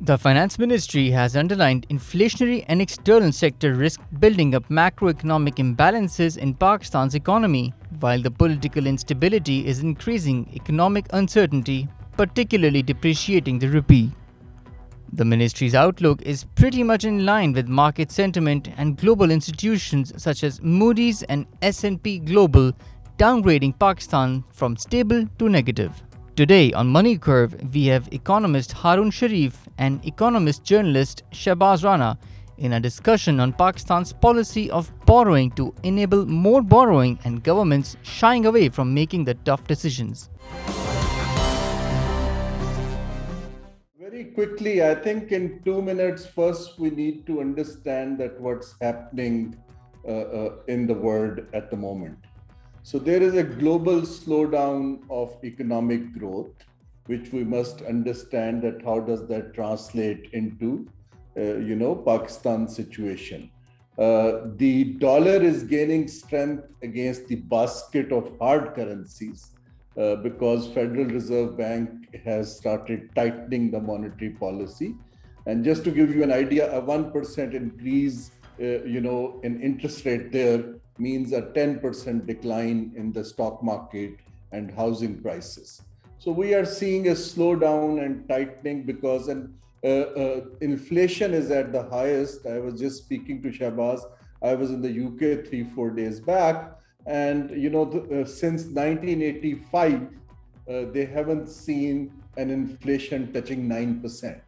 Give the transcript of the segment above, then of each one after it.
The finance ministry has underlined inflationary and external sector risk building up macroeconomic imbalances in Pakistan's economy, while the political instability is increasing economic uncertainty, particularly depreciating the rupee. The ministry's outlook is pretty much in line with market sentiment and global institutions such as Moody's and S&P Global downgrading Pakistan from stable to negative. Today on MoneyCurve, we have economist Haroon Sharif and economist journalist Shahbaz Rana in a discussion on Pakistan's policy of borrowing to enable more borrowing and governments shying away from making the tough decisions. Very quickly, I think in 2 minutes, first we need to understand that what's happening in the world at the moment. So there is a global slowdown of economic growth, which we must understand that how does that translate into, Pakistan situation. The dollar is gaining strength against the basket of hard currencies because Federal Reserve Bank has started tightening the monetary policy. And just to give you an idea, a 1% increase, in interest rate there means a 10% decline in the stock market and housing prices. So we are seeing a slowdown and tightening because inflation is at the highest. I was just speaking to Shahbaz. I was in the UK 3-4 days back, and since 1985, they haven't seen an inflation touching 9%.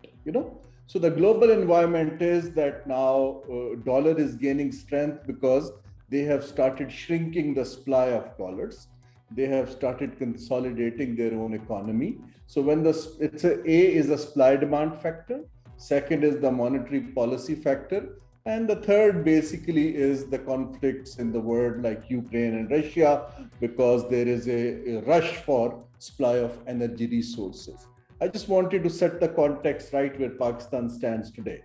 So the global environment is that now dollar is gaining strength because they have started shrinking the supply of dollars. They have started consolidating their own economy. So when A is a supply demand factor, second is the monetary policy factor, and the third basically is the conflicts in the world like Ukraine and Russia, because there is a rush for supply of energy resources. I just wanted to set the context right where Pakistan stands today.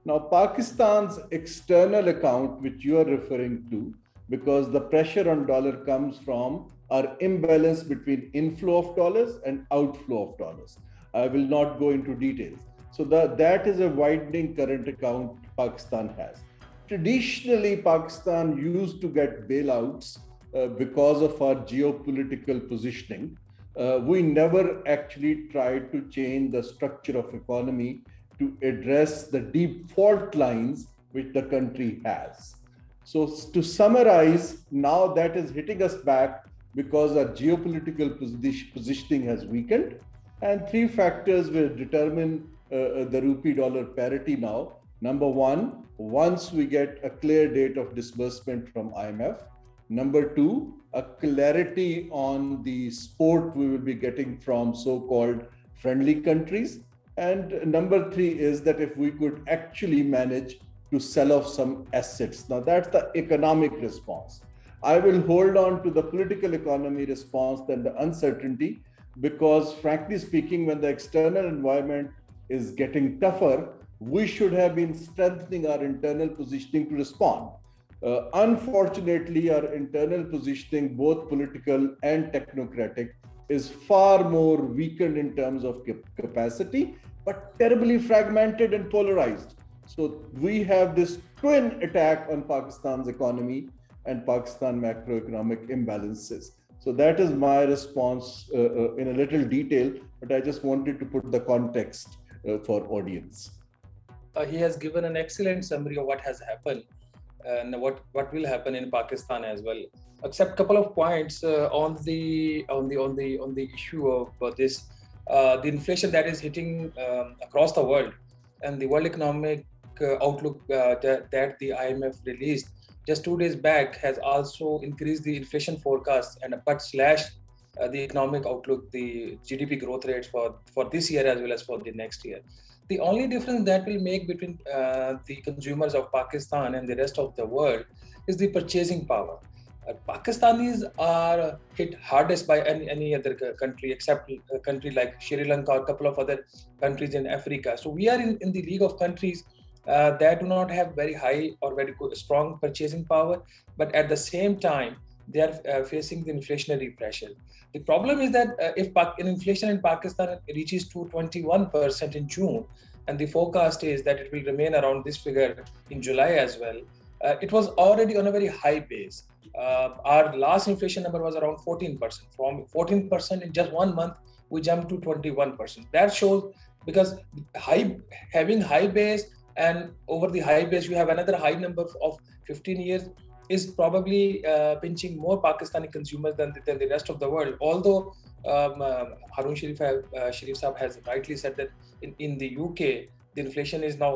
Now, Pakistan's external account, which you are referring to, because the pressure on dollar comes from our imbalance between inflow of dollars and outflow of dollars. I will not go into details. So that is a widening current account Pakistan has. Traditionally, Pakistan used to get bailouts because of our geopolitical positioning. We never actually tried to change the structure of economy to address the deep fault lines which the country has. So to summarize, now that is hitting us back because our geopolitical positioning has weakened, and three factors will determine the rupee dollar parity now. Number one, once we get a clear date of disbursement from IMF. Number two, a clarity on the support we will be getting from so-called friendly countries. And number three is that if we could actually manage to sell off some assets. Now that's the economic response. I will hold on to the political economy response than the uncertainty, because frankly speaking, when the external environment is getting tougher, we should have been strengthening our internal positioning to respond. Unfortunately, our internal positioning, both political and technocratic, is far more weakened in terms of capacity, but terribly fragmented and polarized. So we have this twin attack on Pakistan's economy and Pakistan macroeconomic imbalances. So that is my response in a little detail, but I just wanted to put the context for audience. He has given an excellent summary of what has happened and what will happen in Pakistan as well. Except a couple of points on the issue of this the inflation that is hitting across the world, and the World Economic Outlook that the IMF released just 2 days back has also increased the inflation forecast and but slashed the economic outlook, the GDP growth rates for this year as well as for the next year. The only difference that will make between the consumers of Pakistan and the rest of the world is the purchasing power. Pakistanis are hit hardest by any other country except a country like Sri Lanka or a couple of other countries in Africa. So we are in the league of countries that do not have very high or very good, strong purchasing power, but at the same time, they are facing the inflationary pressure. The problem is that if inflation in Pakistan reaches to 21% in June, and the forecast is that it will remain around this figure in July as well. It was already on a very high base. Our last inflation number was around 14%. From 14% in just 1 month, we jumped to 21%. That shows, because having high base, and over the high base you have another high number of 15 years, is probably pinching more Pakistani consumers than the rest of the world. Although Haroon Sharif Sahab has rightly said that in the UK, the inflation is now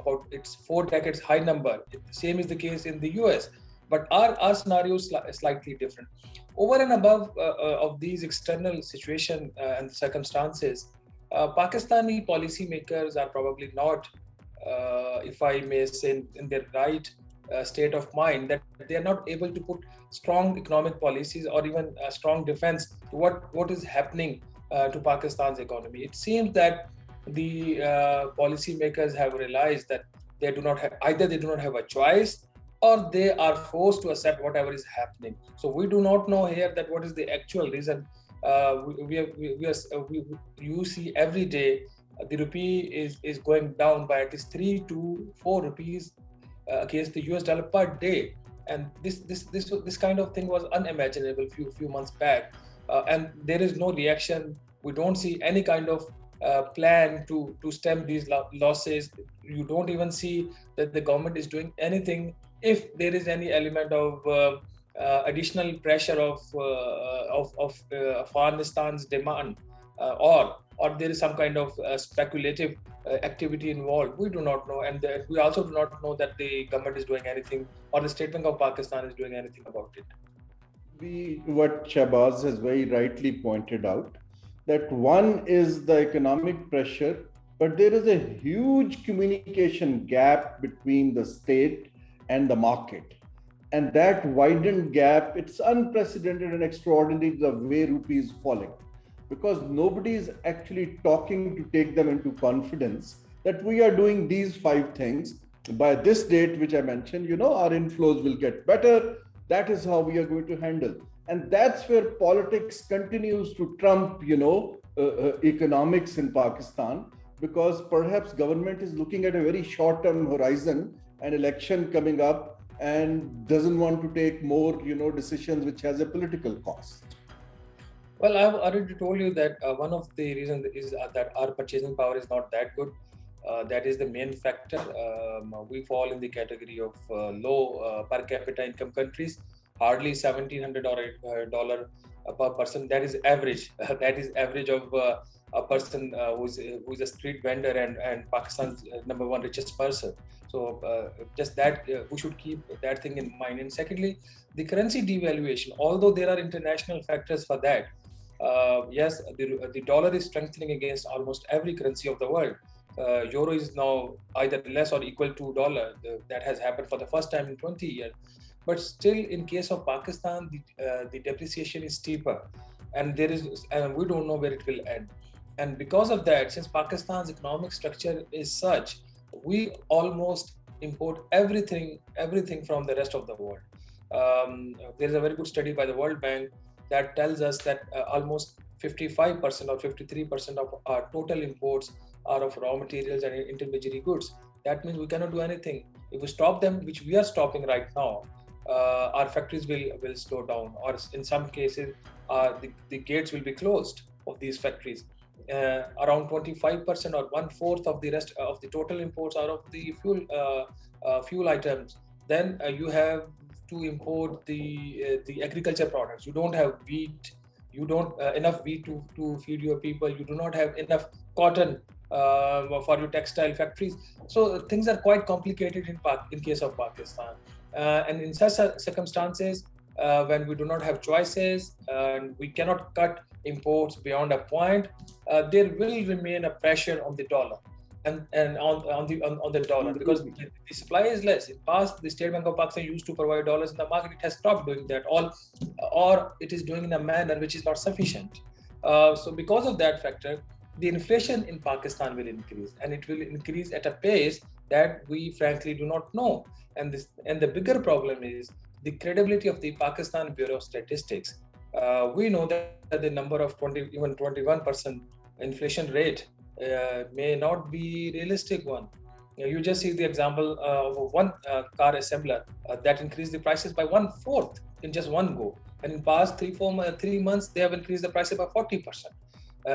about its 4 decades high number. Same is the case in the US. But our scenario is slightly different. Over and above of these external situation and circumstances, Pakistani policymakers are probably not, if I may say, in their right state of mind, that they are not able to put strong economic policies or even a strong defense to what is happening to Pakistan's economy. It seems that the policymakers have realized that they do not have a choice, or they are forced to accept whatever is happening. So we do not know here that what is the actual reason. You see every day the rupee is going down by at least 3 to 4 rupees against the US dollar per day, and this kind of thing was unimaginable few months back, and there is no reaction. We don't see any kind of plan to stem these losses. You don't even see that the government is doing anything. If there is any element of additional pressure of Afghanistan's demand, or there is some kind of speculative activity involved, we do not know, and we also do not know that the government is doing anything, or the State Bank of Pakistan is doing anything about it. What Shahbaz has very rightly pointed out, that one is the economic pressure, but there is a huge communication gap between the state and the market. And that widened gap, it's unprecedented and extraordinary the way rupee is falling, because nobody is actually talking to take them into confidence that we are doing these 5 things. By this date, which I mentioned, our inflows will get better. That is how we are going to handle. And that's where politics continues to trump, economics in Pakistan, because perhaps government is looking at a very short-term horizon, an election coming up, and doesn't want to take more, decisions which has a political cost. Well, I've already told you that one of the reasons is that our purchasing power is not that good. That is the main factor. We fall in the category of low per capita income countries. Hardly $1,700 per person. That is average. That is average of a person who's a street vendor and Pakistan's number 1 richest person. So just that, we should keep that thing in mind. And secondly, the currency devaluation. Although there are international factors for that, yes, the dollar is strengthening against almost every currency of the world. Euro is now either less or equal to dollar. That has happened for the first time in 20 years. But still, in case of Pakistan, the depreciation is steeper, and we don't know where it will end. And because of that, since Pakistan's economic structure is such, we almost import everything from the rest of the world. There is a very good study by the World Bank that tells us that almost 55% or 53% of our total imports are of raw materials and intermediary goods. That means we cannot do anything. If we stop them, which we are stopping right now, our factories will slow down, or in some cases the gates will be closed of these factories. Around 25% or 1/4 of the rest of the total imports are of the fuel items. Then you have to import the agriculture products. You don't have wheat. You don't enough wheat to feed your people. You do not have enough cotton for your textile factories. So things are quite complicated in case of Pakistan. And in such circumstances, when we do not have choices and we cannot cut imports beyond a point, there will remain a pressure on the dollar and on the dollar, because the supply is less. In past, the State Bank of Pakistan used to provide dollars in the market. It has stopped doing that, or it is doing in a manner which is not sufficient. So because of that factor, the inflation in Pakistan will increase, and it will increase at a pace that we frankly do not know. And the bigger problem is the credibility of the Pakistan Bureau of Statistics. We know that the number of 21% inflation rate may not be realistic one. You just see the example of one car assembler that increased the prices by 1/4 in just one go. And in past 3 months, they have increased the prices by 40%.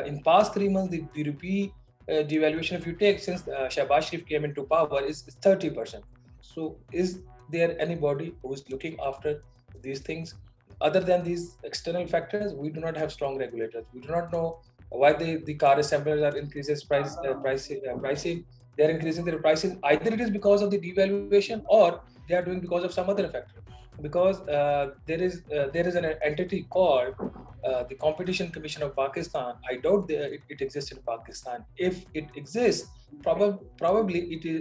In past 3 months, the rupee devaluation, if you take since Shahbaz Sharif came into power, is 30%. So is there anybody who is looking after these things? Other than these external factors, we do not have strong regulators. We do not know why the car assemblers are increases pricing. They are increasing their prices. Either it is because of the devaluation, or they are doing because of some other factor. Because there is an entity called the Competition Commission of Pakistan. I doubt it exists in Pakistan. If it exists, probably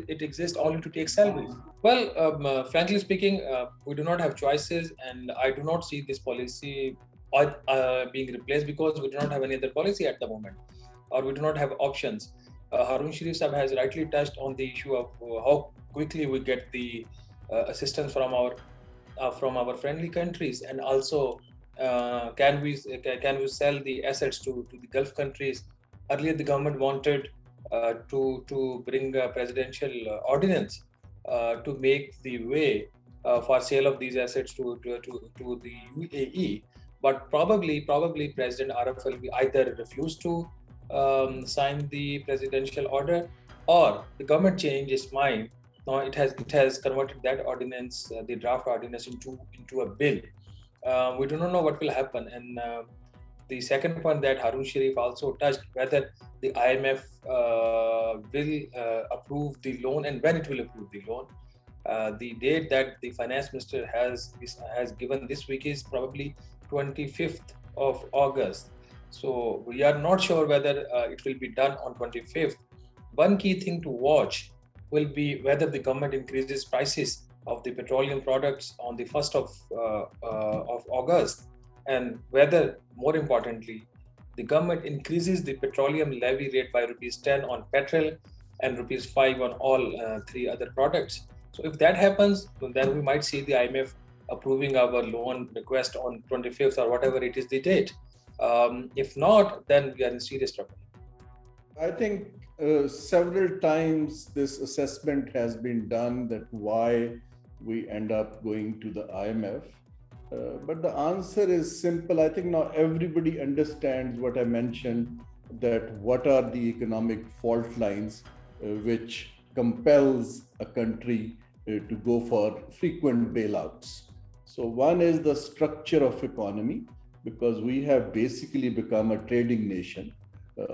it exists only to take salaries. Well, frankly speaking, we do not have choices, and I do not see this policy being replaced because we do not have any other policy at the moment, or we do not have options. Haroon Sharif Sahab has rightly touched on the issue of how quickly we get the assistance from our friendly countries, and also can we sell the assets to the Gulf countries. Earlier, the government wanted to bring a presidential ordinance to make the way for sale of these assets to the UAE, but probably President Araf will be either refuse to sign the presidential order, or the government changed its mind. Now it has converted that ordinance, the draft ordinance, into a bill. We do not know what will happen. And the second point that Haroon Sharif also touched, whether the IMF will approve the loan and when it will approve the loan. The date that the finance minister has given this week is probably 25th of August. So we are not sure whether it will be done on 25th. One key thing to watch will be whether the government increases prices of the petroleum products on the 1st of August, and whether, more importantly, the government increases the petroleum levy rate by ₹10 on petrol and ₹5 on all three other products. So if that happens, then we might see the IMF approving our loan request on 25th or whatever it is the date. If not, then we are in serious trouble. I think several times this assessment has been done that why we end up going to the IMF. But the answer is simple. I think now everybody understands what I mentioned, that what are the economic fault lines which compels a country to go for frequent bailouts. So one is the structure of economy, because we have basically become a trading nation.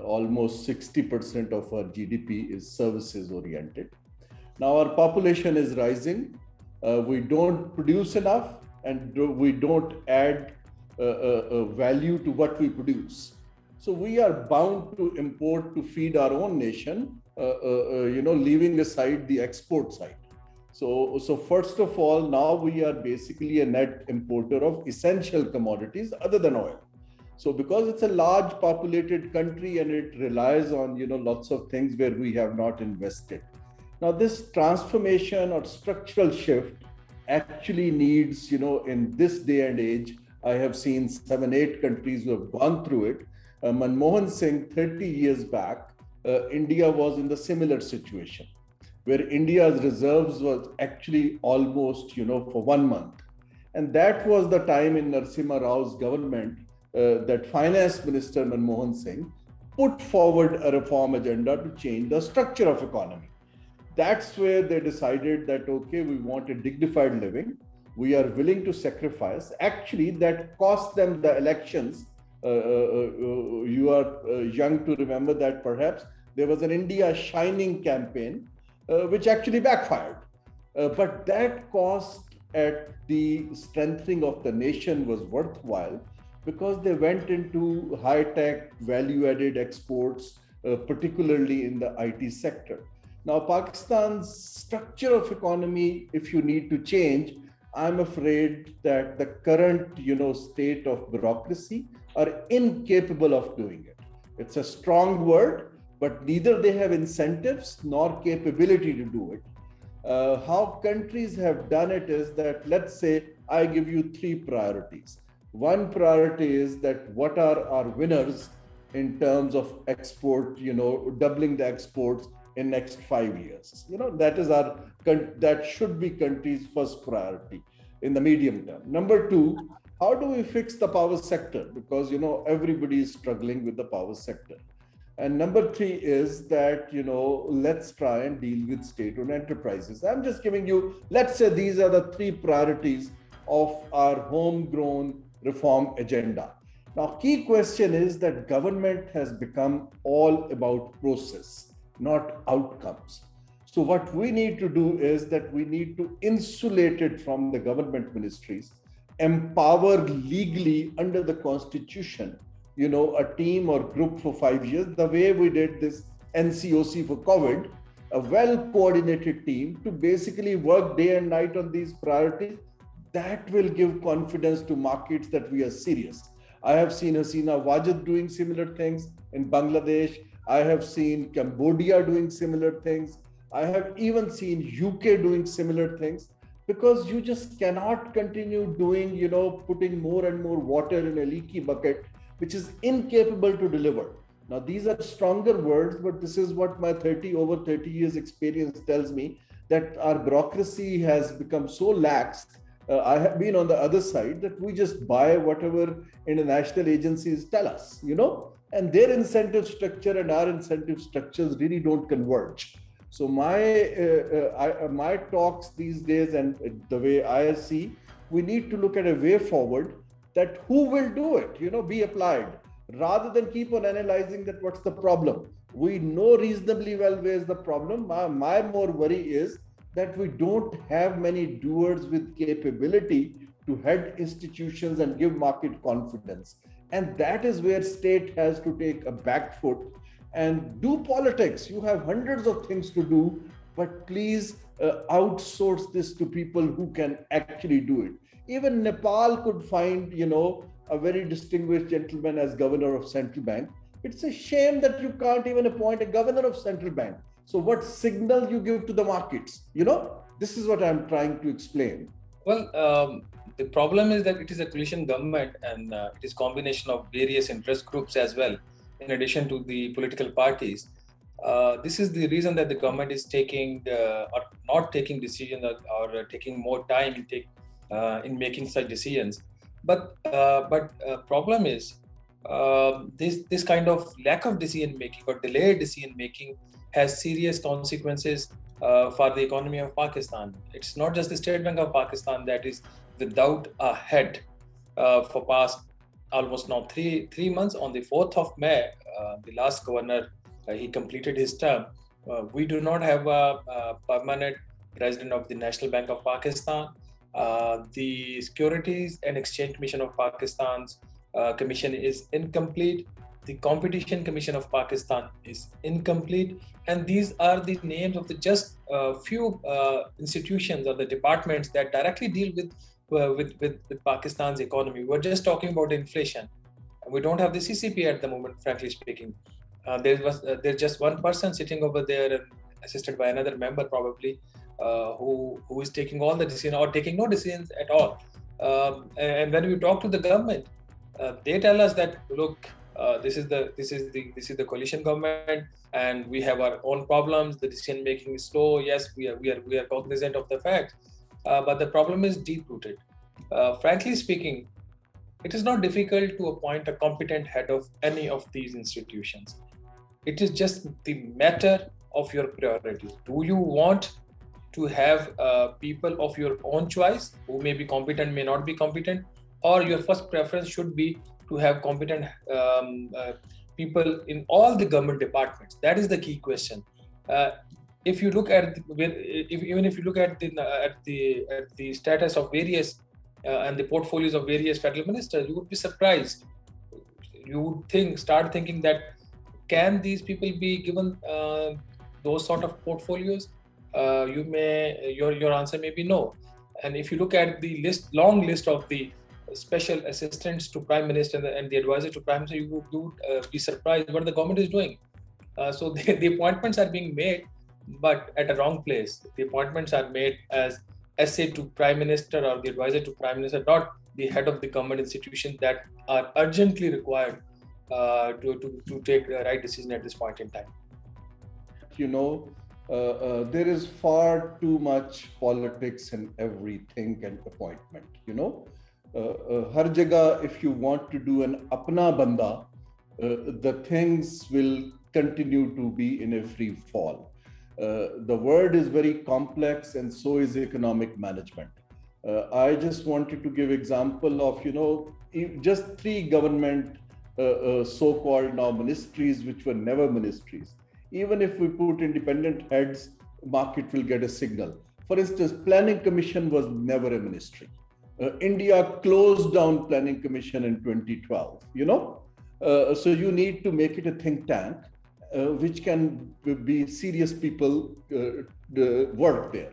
Almost 60% of our GDP is services oriented. Now our population is rising. We don't produce enough, and we don't add value to what we produce. So we are bound to import to feed our own nation, leaving aside the export side. So first of all, now we are basically a net importer of essential commodities other than oil. So because it's a large populated country and it relies on, lots of things where we have not invested. Now this transformation or structural shift actually needs, in this day and age, I have seen 7-8 countries who have gone through it. Manmohan Singh, 30 years back, India was in the similar situation, where India's reserves was actually almost, for 1 month. And that was the time in Narasimha Rao's government that Finance Minister Manmohan Singh put forward a reform agenda to change the structure of economy. That's where they decided that, okay, we want a dignified living. We are willing to sacrifice. Actually, that cost them the elections. You are young to remember that perhaps there was an India Shining campaign, which actually backfired. But that cost at the strengthening of the nation was worthwhile, because they went into high-tech, value-added exports, particularly in the IT sector. Now, Pakistan's structure of economy, if you need to change, I'm afraid that the current, state of bureaucracy are incapable of doing it. It's a strong word, but neither they have incentives nor capability to do it. How countries have done it is that, let's say, I give you 3 priorities. One priority is that what are our winners in terms of export, doubling the exports in next 5 years. That is that should be country's first priority in the medium term. Number two, how do we fix the power sector? Because, everybody is struggling with the power sector. And number three is that, let's try and deal with state-owned enterprises. I'm just giving you, let's say these are the three priorities of our homegrown reform agenda. Now, key question is that government has become all about process, not outcomes. So what we need to do is that we need to insulate it from the government ministries, empower legally under the constitution, a team or group for 5 years, the way we did this NCOC for COVID, a well-coordinated team to basically work day and night on these priorities. That will give confidence to markets that we are serious. I have seen Hasina Wajid doing similar things in Bangladesh. I have seen Cambodia doing similar things. I have even seen UK doing similar things, because you just cannot continue doing, putting more and more water in a leaky bucket, which is incapable to deliver. Now, these are stronger words, but this is what my over 30 years experience tells me, that our bureaucracy has become so lax. I have been on the other side, that we just buy whatever international agencies tell us, and their incentive structure and our incentive structures really don't converge. So my talks these days, and the way I see, we need to look at a way forward, that who will do it, be applied, rather than keep on analyzing that what's the problem. We know reasonably well where's the problem. My more worry is that we don't have many doers with capability to head institutions and give market confidence. And that is where state has to take a back foot and do politics. You have hundreds of things to do, but please outsource this to people who can actually do it. Even Nepal could find, a very distinguished gentleman as governor of central bank. It's a shame that you can't even appoint a governor of central bank. So what signal you give to the markets? This is what I'm trying to explain. Well, the problem is that it is a coalition government, and it is combination of various interest groups as well, in addition to the political parties. This is the reason that the government is taking or not taking decisions, or taking more time in making such decisions. But problem is this kind of lack of decision making or delayed decision making has serious consequences for the economy of Pakistan. It's not just the State Bank of Pakistan that is without a head for past almost now three months. On the 4th of May, the last governor, he completed his term. We do not have a permanent president of the National Bank of Pakistan. The Securities and Exchange Commission of Pakistan's commission is incomplete. The Competition Commission of Pakistan is incomplete. And these are the names of the just few institutions or the departments that directly deal with Pakistan's economy. We're just talking about inflation. We don't have the CCP at the moment, frankly speaking. There's just one person sitting over there, and assisted by another member probably, who is taking all the decisions or taking no decisions at all. And when we talk to the government, they tell us that, look, this is the coalition government, and we have our own problems. The decision making is slow. Yes, we are cognizant of the fact, but the problem is deep rooted. Frankly speaking, it is not difficult to appoint a competent head of any of these institutions. It is just the matter of your priorities. Do you want to have people of your own choice who may be competent, may not be competent, or your first preference should be to have competent people in all the government departments? That is the key question. If you look at if you look at the status of various and the portfolios of various federal ministers, you would be surprised. You would start thinking that, can these people be given those sort of portfolios? Your answer may be no. And if you look at the long list of the special assistants to Prime Minister and the advisor to Prime Minister, you would be surprised what the government is doing. So the appointments are being made, but at a wrong place. The appointments are made as SA to Prime Minister or the advisor to Prime Minister, not the head of the government institution that are urgently required to take the right decision at this point in time. There is far too much politics in everything and appointment. Har jagah, if you want to do an apna banda, the things will continue to be in a free fall. The word is very complex, and so is economic management. I just wanted to give example of, just 3 government so-called now ministries, which were never ministries. Even if we put independent heads, market will get a signal. For instance, Planning Commission was never a ministry. India closed down Planning Commission in 2012, so you need to make it a think tank, which can be serious people work there.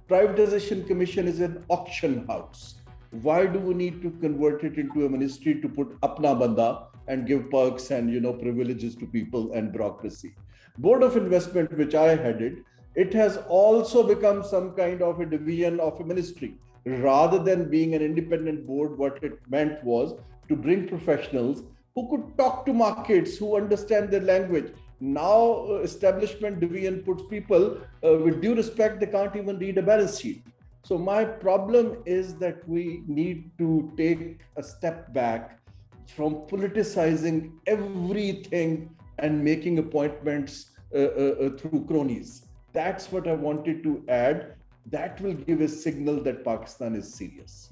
Privatization Commission is an auction house. Why do we need to convert it into a ministry to put apna banda and give perks and privileges to people and bureaucracy? Board of Investment, which I headed, it has also become some kind of a division of a ministry. Rather than being an independent board, what it meant was to bring professionals who could talk to markets, who understand their language. Now, establishment division puts people, with due respect, they can't even read a balance sheet. So my problem is that we need to take a step back from politicizing everything and making appointments through cronies. That's what I wanted to add. That will give a signal that Pakistan is serious,